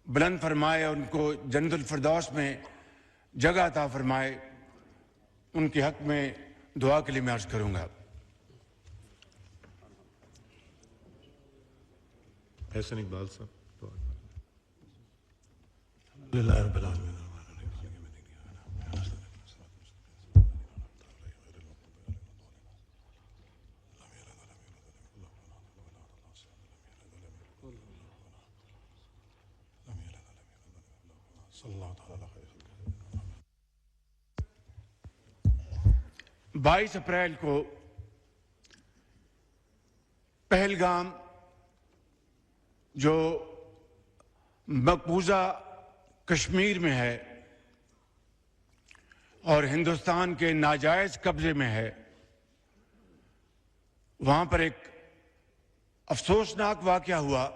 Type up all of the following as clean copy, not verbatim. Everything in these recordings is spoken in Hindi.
बुलंद फरमाए, उनको जन्नतुल फिरदौस में जगह अता फरमाए, उनके हक में दुआ के लिए मैं अर्ज करूंगा। एहसन इकबाल साहब। बाईस अप्रैल को पहलगाम जो मकबूजा कश्मीर में है और हिंदुस्तान के नाजायज कब्जे में है, वहां पर एक अफसोसनाक वाकया हुआ।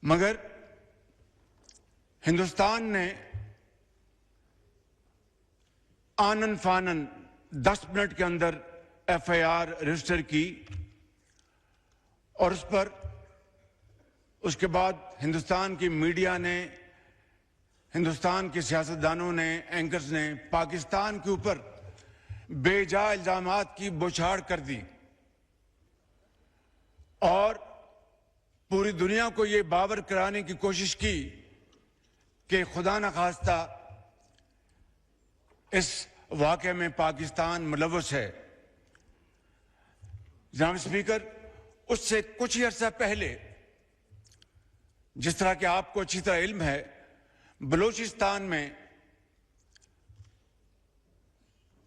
मगर हिंदुस्तान ने आनन फानन 10 मिनट के अंदर एफआईआर रजिस्टर की और उस पर उसके बाद हिंदुस्तान की मीडिया ने, हिंदुस्तान के सियासतदानों ने, एंकर्स ने पाकिस्तान के ऊपर बेजा इल्जामात की बौछार कर दी और पूरी दुनिया को ये बावर कराने की कोशिश की कि खुदा न खास्ता इस वाक़े में पाकिस्तान मुलव्वस है। जनाब स्पीकर, उससे कुछ ही अर्सा पहले, जिस तरह कि आपको अच्छी तरह इल्म है, बलूचिस्तान में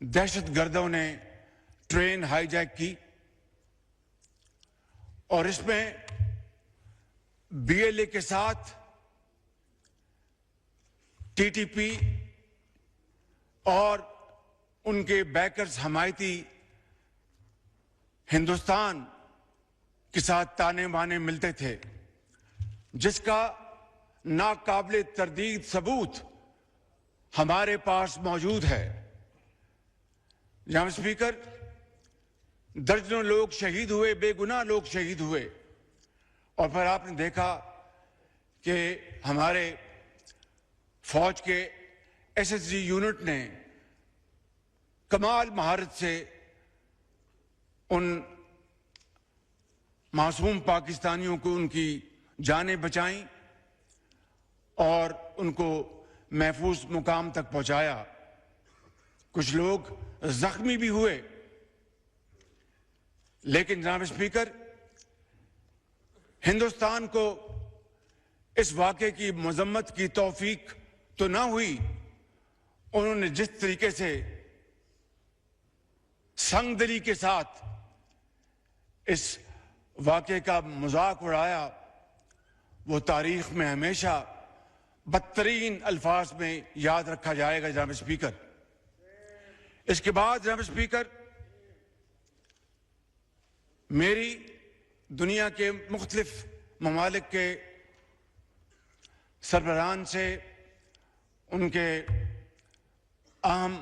दहशतगर्दों ने ट्रेन हाईजैक की और इसमें बीएलए के साथ टीटीपी और उनके बैकर्स हमायती हिंदुस्तान के साथ ताने बाने मिलते थे, जिसका नाकाबिले तरदीद सबूत हमारे पास मौजूद है। जनाब स्पीकर, दर्जनों लोग शहीद हुए, बेगुनाह लोग शहीद हुए और फिर आपने देखा कि हमारे फौज के एसएसजी यूनिट ने कमाल महारत से उन मासूम पाकिस्तानियों को उनकी जानें बचाईं और उनको महफूज मुकाम तक पहुंचाया। कुछ लोग जख्मी भी हुए, लेकिन जनाब स्पीकर, हिंदुस्तान को इस वाक़े की मजम्मत की तौफीक तो ना हुई। उन्होंने जिस तरीके से संगदिली के साथ इस वाक़े का मजाक उड़ाया, वो तारीख में हमेशा बदतरीन अल्फाज में याद रखा जाएगा। जनाब स्पीकर, इसके बाद जनाब स्पीकर, मेरी दुनिया के मुख्तलिफ ममालिक के सरबराहान से, उनके अहम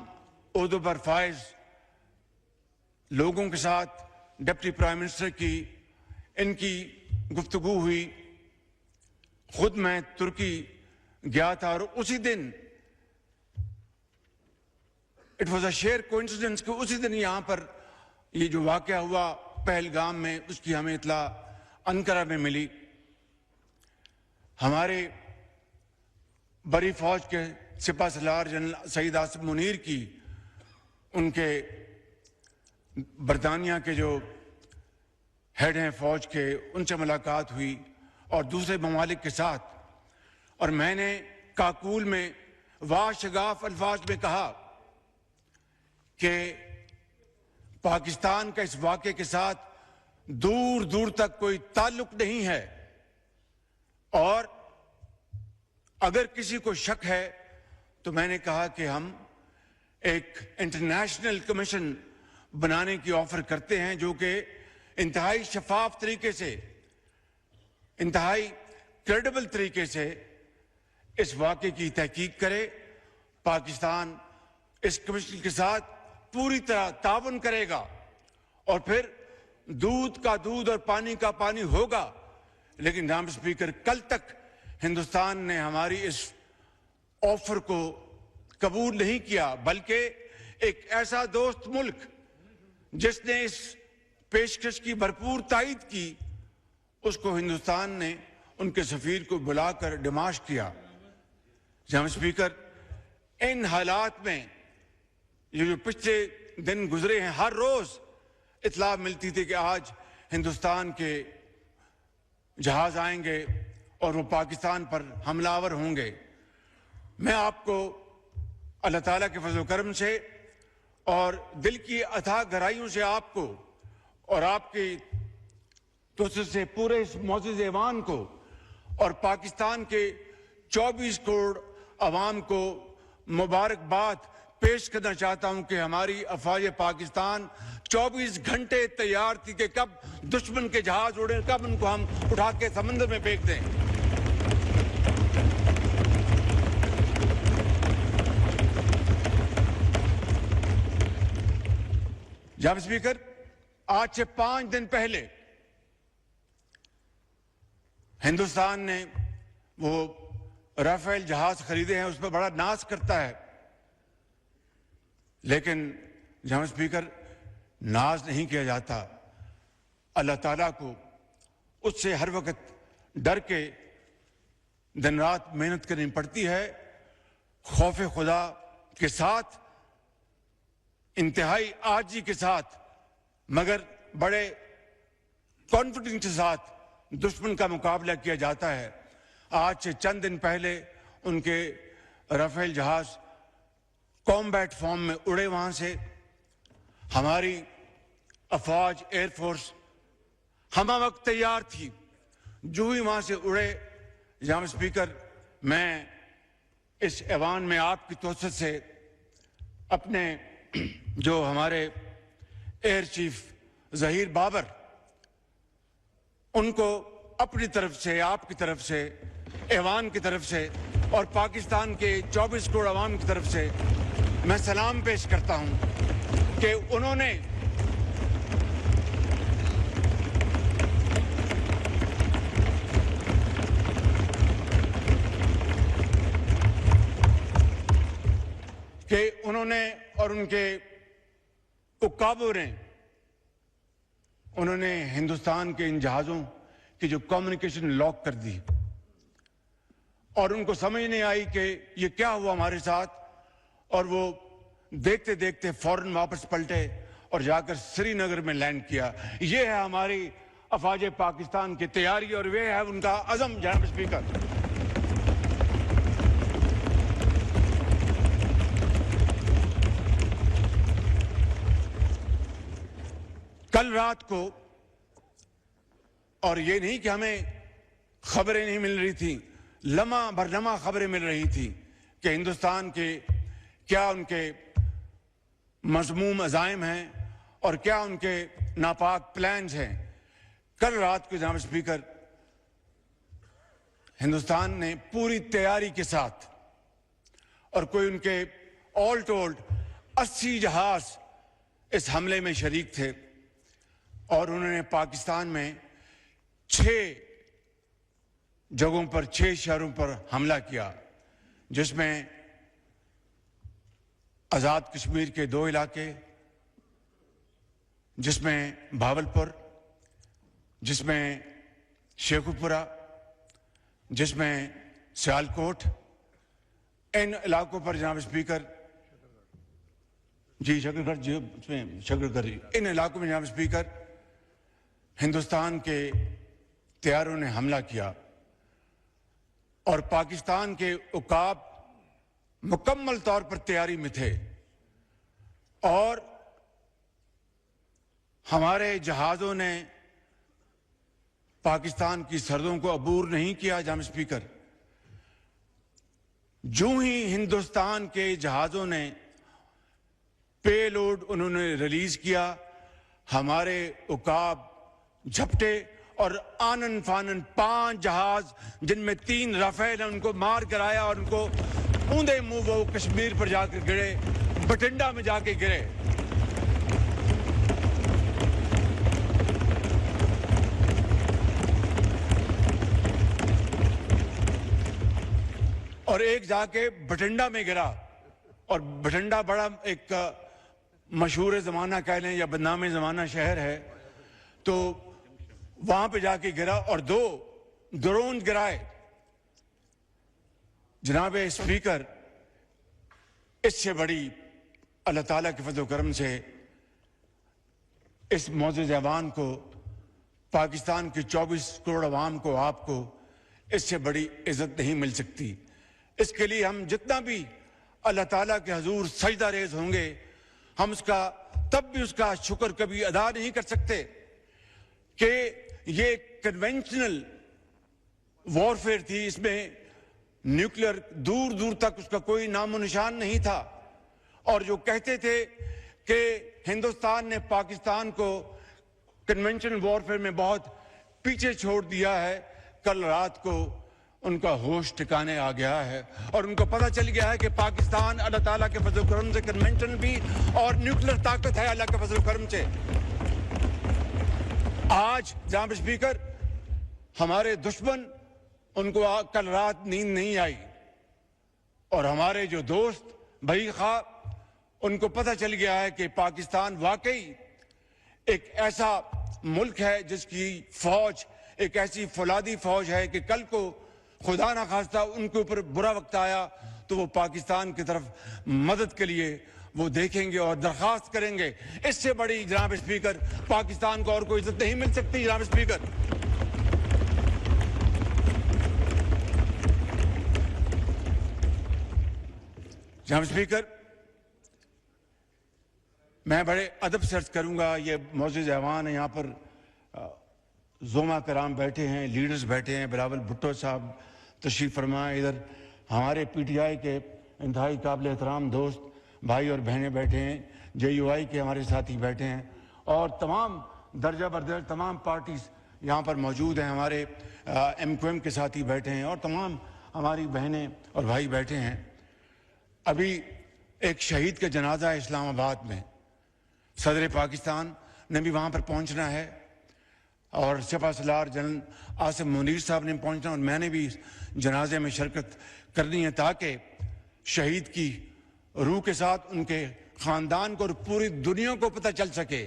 ओहदों पर फाइज लोगों के साथ, डिप्टी प्राइम मिनिस्टर की इनकी गुफ्तगू हुई। खुद मैं तुर्की गया था और उसी दिन it was a share coincidence कि उसी दिन यहां पर ये जो वाकया हुआ पहलगाम में, उसकी हमें इत्तला अनकरा में मिली। हमारे बड़ी फौज के सिपा सलार जनरल सईद आसिफ मुनीर की उनके बरतानिया के जो हेड हैं फौज के, उनसे मुलाकात हुई और दूसरे ममालिक के साथ, और मैंने काकूल में वाशगाफ अल्फाज में कहा कि पाकिस्तान का इस वाक़े के साथ दूर दूर तक कोई ताल्लुक नहीं है और अगर किसी को शक है तो मैंने कहा कि हम एक इंटरनेशनल कमीशन बनाने की ऑफर करते हैं जो कि इंतहाई शफाफ तरीके से, इंतहाई क्रेडिबल तरीके से इस वाक़े की तहकीक करे। पाकिस्तान इस कमीशन के साथ पूरी तरह ताउन करेगा और फिर दूध का दूध और पानी का पानी होगा। लेकिन जनाब स्पीकर, कल तक हिंदुस्तान ने हमारी इस ऑफर को कबूल नहीं किया, बल्कि एक ऐसा दोस्त मुल्क जिसने इस पेशकश की भरपूर तायद की, उसको हिंदुस्तान ने उनके सफीर को बुलाकर डिमाश किया। जनाब स्पीकर, इन हालात में ये जो पिछले दिन गुजरे हैं, हर रोज इत्तला मिलती थी कि आज हिंदुस्तान के जहाज आएंगे और वो पाकिस्तान पर हमलावर होंगे। मैं आपको अल्लाह ताला के फजल करम से और दिल की अथाह गहराइयों से आपको और आपकी तोसत से पूरे इस मौजूद ऐवान को और पाकिस्तान के 24 करोड़ अवाम को मुबारकबाद पेश करना चाहता हूं कि हमारी अफवाज पाकिस्तान 24 घंटे तैयार थी कि कब दुश्मन के जहाज उड़े, कब उनको हम उठा के समंदर में फेंक दें। जनाब स्पीकर, आज से 5 दिन पहले हिंदुस्तान ने वो राफेल जहाज खरीदे हैं, उस पर बड़ा नाज करता है, लेकिन जनाब स्पीकर, नाज नहीं किया जाता। अल्लाह ताला को उससे हर वक्त डर के दिन रात मेहनत करनी पड़ती है, खौफ खुदा के साथ, इंतहाई आजी के साथ, मगर बड़े कॉन्फिडेंस के साथ दुश्मन का मुकाबला किया जाता है। आज से चंद दिन पहले उनके राफेल जहाज कॉम्बैट फॉर्म में उड़े, वहां से हमारी अफवाज एयरफोर्स हमा वक्त तैयार थी। जो ही वहां से उड़े, जनाब स्पीकर, मैं इस ऐवान में आपकी तोसत से अपने जो हमारे एयर चीफ जहीर बाबर, उनको अपनी तरफ से, आपकी तरफ से, ऐवान की तरफ से और पाकिस्तान के 24 करोड़ अवाम की तरफ से मैं सलाम पेश करता हूं कि उन्होंने और उनके उकाबों ने उन्होंने हिंदुस्तान के इन जहाजों की जो कम्युनिकेशन लॉक कर दी और उनको समझ नहीं आई कि ये क्या हुआ हमारे साथ, और वो देखते देखते फौरन वापस पलटे और जाकर श्रीनगर में लैंड किया। ये है हमारी अफवाज पाकिस्तान की तैयारी और वे है उनका अज़म। जनाब स्पीकर, कल रात को, और ये नहीं कि हमें खबरें नहीं मिल रही थी, लम्हा भर लम्हा खबरें मिल रही थी कि हिंदुस्तान के क्या उनके मज़मूम अज़ाइम हैं और क्या उनके नापाक प्लान्स हैं। कल रात को जनाब स्पीकर, हिंदुस्तान ने पूरी तैयारी के साथ, और कोई उनके ऑल टोल्ड 80 जहाज इस हमले में शरीक थे, और उन्होंने पाकिस्तान में 6 जगहों पर, 6 शहरों पर हमला किया, जिसमें आज़ाद कश्मीर के 2 इलाके, जिसमें भावलपुर, जिसमें शेखुपुरा, जिसमें सियालकोट। इन इलाकों पर जनाब स्पीकर, जी शकरगढ़, जी उसमें शकरगढ़, इन इलाकों में जनाब स्पीकर हिंदुस्तान के तैयारों ने हमला किया और पाकिस्तान के उकाब मुकम्मल तौर पर तैयारी में थे और हमारे जहाजों ने पाकिस्तान की सरहदों को अबूर नहीं किया। जनाब स्पीकर, जो ही हिंदुस्तान के जहाजों ने पेलोड उन्होंने रिलीज किया, हमारे उकाब झपटे और आनन फानन 5 जहाज, जिनमें 3 राफेल हैं, उनको मार कराया और उनको ऊंधे मुंह वो कश्मीर पर जाकर गिरे, बठिंडा में जाके गिरे। और एक जाके बठिंडा में गिरा, और बठिंडा बड़ा एक मशहूर ज़माना कह लें या बदनाम ज़माना शहर है, तो वहां पे जाके गिरा और 2 ड्रोन गिराए। जनाब स्पीकर, इससे बड़ी अल्लाह ताला के फजल करम से इस मौजूद ऐवान को, पाकिस्तान की 24 करोड़ अवाम को, आपको इससे बड़ी इज्जत नहीं मिल सकती। इसके लिए हम जितना भी अल्लाह ताला के हजूर सजदा रेज होंगे, हम उसका तब भी उसका शुक्र कभी अदा नहीं कर सकते कि ये कन्वेंशनल वॉरफेयर थी, इसमें न्यूक्लियर दूर दूर तक उसका कोई नामो निशान नहीं था। और जो कहते थे कि हिंदुस्तान ने पाकिस्तान को कन्वेंशनल वॉरफेयर में बहुत पीछे छोड़ दिया है, कल रात को उनका होश ठिकाने आ गया है और उनको पता चल गया है कि पाकिस्तान अल्लाह ताला के फजल करम से कन्वेंशनल भी और न्यूक्लियर ताकत है अल्लाह के फजल करम से। आज जनाब स्पीकर, हमारे दुश्मन, उनको कल रात नींद नहीं आई, और हमारे जो दोस्त भाई खा, उनको पता चल गया है कि पाकिस्तान वाकई एक ऐसा मुल्क है जिसकी फौज एक ऐसी फौलादी फौज है कि कल को खुदा ना खास्ता उनके ऊपर बुरा वक्त आया तो वो पाकिस्तान की तरफ मदद के लिए वो देखेंगे और दरखास्त करेंगे। इससे बड़ी जनाब स्पीकर पाकिस्तान को और कोई इज्जत नहीं मिल सकती। जनाब स्पीकर, जनाब स्पीकर, मैं बड़े अदब से अर्ज करूंगा, ये मौजूद ऐवान है, यहाँ पर ज़ोमा कराम बैठे हैं, लीडर्स बैठे हैं, बिलावल भुट्टो साहब तशरीफ फरमाए, इधर हमारे PTI के इंतहाई काबिल एहतराम दोस्त भाई और बहनें बैठे हैं, JUI के हमारे साथी बैठे हैं, और तमाम दर्जा बरदर तमाम पार्टीज यहाँ पर मौजूद हैं, हमारे MQM के साथी बैठे हैं और तमाम हमारी बहनें और भाई बैठे हैं। अभी एक शहीद का जनाजा है इस्लामाबाद में, सदर पाकिस्तान ने भी वहाँ पर पहुँचना है और सलार जनरल आसिम मुनीर साहब ने पहुँचना, और मैंने भी इस जनाजे में शिरकत करनी है ताकि शहीद की रूह के साथ उनके ख़ानदान को और पूरी दुनिया को पता चल सके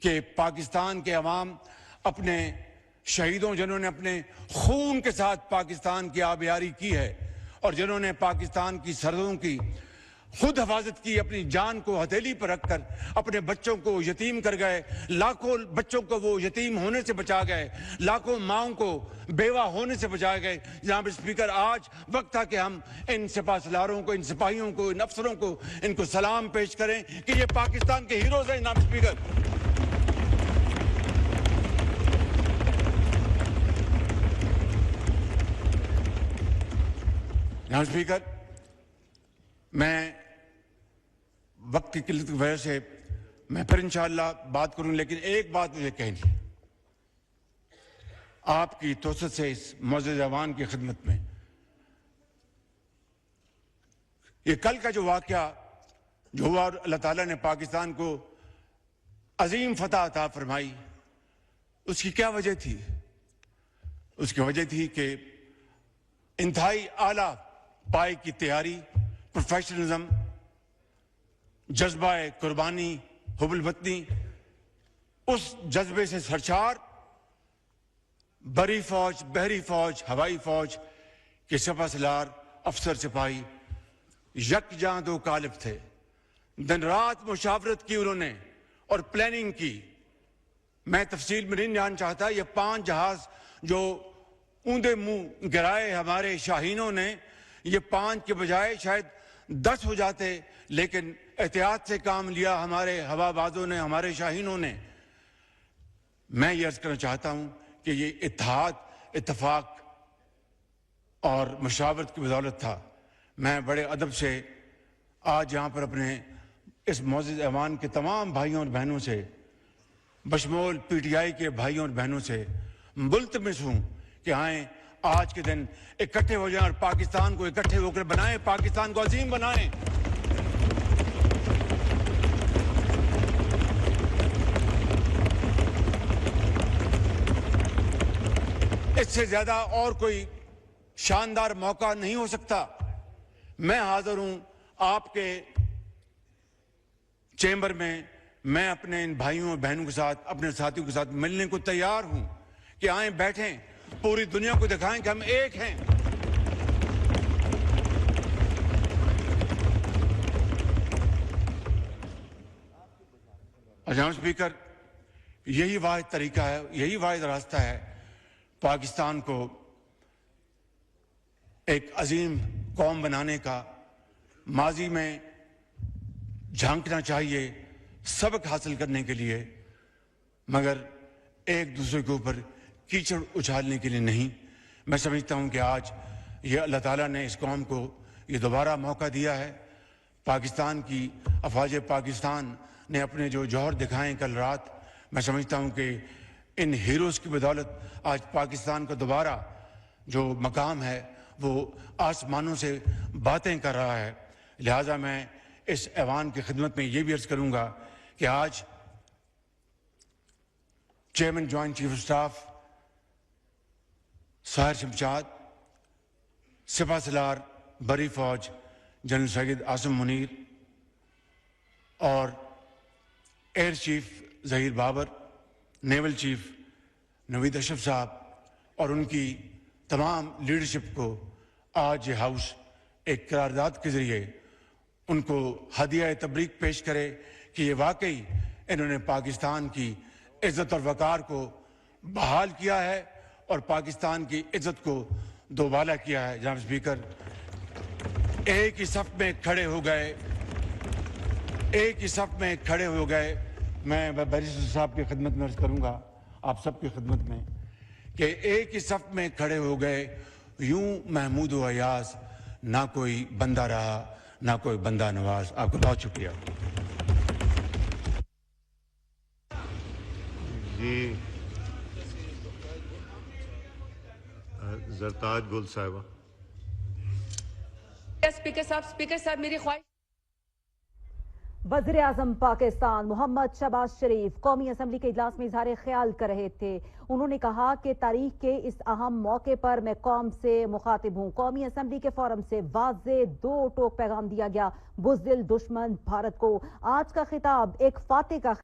कि पाकिस्तान के अवाम अपने शहीदों, जिन्होंने अपने खून के साथ पाकिस्तान की आबियारी की है और जिन्होंने पाकिस्तान की सरहदों की खुद हिफाजत की, अपनी जान को हथेली पर रखकर अपने बच्चों को यतीम कर गए, लाखों बच्चों को वो यतीम होने से बचा गए, लाखों माओं को बेवा होने से बचा गए। जनाब स्पीकर, आज वक्त था कि हम इन सिपाहसालारों को, इन सिपाहियों को, इन अफसरों को, इनको सलाम पेश करें कि ये पाकिस्तान के हीरोज हैं। जनाब स्पीकर, जनाब स्पीकर, मैं वक्त की किल्लत की वजह से मैं फिर इंशाअल्लाह बात करूं, लेकिन एक बात मुझे कहनी है आपकी तोसत से इस मौजूद ऐवान की खिदमत में। ये कल का जो वाक़या जो हुआ, अल्लाह ताला ने पाकिस्तान को अजीम फतह अता फरमाई, उसकी क्या वजह थी? उसकी वजह थी कि इंतहाई आला पाए की तैयारी, प्रोफेशनलिज्म, जज्बा कुर्बानी, हुब्बुल वतनी, उस जज्बे से सरशार बरी फौज, बहरी फौज, हवाई फौज के सलार अफसर सिपाही यकजहां दो कालिब थे। दिन रात मुशावरत की उन्होंने और प्लानिंग की। मैं तफसील में नहीं जान चाहता, ये 5 जहाज जो ऊंधे मुंह गिराए हमारे शाहीनों ने, ये 5 के बजाय शायद 10 हो जाते, लेकिन एहतियात से काम लिया हमारे हवाबाजों ने, हमारे शाहीनों ने। मैं ये अर्ज करना चाहता हूं कि ये इत्तेहाद, इत्तफाक और मुशावरत की बदौलत था। मैं बड़े अदब से आज यहाँ पर अपने इस मौजूद ऐवान के तमाम भाइयों और बहनों से, बशमूल PTI के भाइयों और बहनों से मुल्तमिस हूँ कि आए आज के दिन इकट्ठे हो जाएं और पाकिस्तान को इकट्ठे होकर बनाएं, पाकिस्तान को अजीम बनाएं। इससे ज्यादा और कोई शानदार मौका नहीं हो सकता मैं हाजिर हूं आपके चेंबर में। मैं अपने इन भाइयों और बहनों के साथ, अपने साथियों के साथ मिलने को तैयार हूं कि आए, बैठें, पूरी दुनिया को दिखाएं कि हम एक हैं। जनाब स्पीकर, यही वाहिद तरीका है, यही वाहिद रास्ता है पाकिस्तान को एक अजीम कौम बनाने का। माजी में झांकना चाहिए सबक हासिल करने के लिए, मगर एक दूसरे के ऊपर कीचड़ उछालने के लिए नहीं। मैं समझता हूं कि आज ये अल्लाह ताला ने इस कौम को ये दोबारा मौका दिया है। पाकिस्तान की अफवाज पाकिस्तान ने अपने जो जौहर दिखाएं कल रात, मैं समझता हूं कि इन हीरोज़ की बदौलत आज पाकिस्तान का दोबारा जो मकाम है वो आसमानों से बातें कर रहा है। लिहाजा मैं इस ऐवान की खिदमत में ये भी अर्ज करूंगा कि आज chairman joint chief of staff Sahir Shamshad, सिपा सलार बरी फौज जनरल सैयद आसिम मुनीर और air chief Zaheer Babar, naval chief Naveed Ashraf साहब और उनकी तमाम लीडरशिप को आज ये हाउस एक करारदाद के जरिए उनको हदिया तबरीक पेश करे कि ये वाकई इन्होंने पाकिस्तान की इज्जत और वकार को बहाल किया है और पाकिस्तान की इज्जत को दोबाला किया है। जनाब स्पीकर, एक ही सफ में खड़े हो गए, एक ही सफ में खड़े हो गए। मैं बैरिस्टर साहब की खिदमत में अर्ज करूंगा, आप सबकी खिदमत में, कि एक ही सफ में खड़े हो गए। यूं महमूद व अयाज ना कोई बंदा रहा, ना कोई बंदा नवाज। आपका बहुत शुक्रिया। जी जरताज गुल साहिबा। स्पीकर साहब मेरी ख्वाहिश। वज़ीर आज़म पाकिस्तान मोहम्मद शहबाज शरीफ कौमी असम्बली के इजलास में इजहार ख्याल कर रहे थे। उन्होंने कहा कि तारीख के इस अहम मौके पर मैं कौम से मुखातिब हूँ। कौमी असम्बली के फोरम से वाज़े दो टोक पैगाम दिया गया। बुज़दिल दुश्मन भारत को आज का खिताब एक फातेह का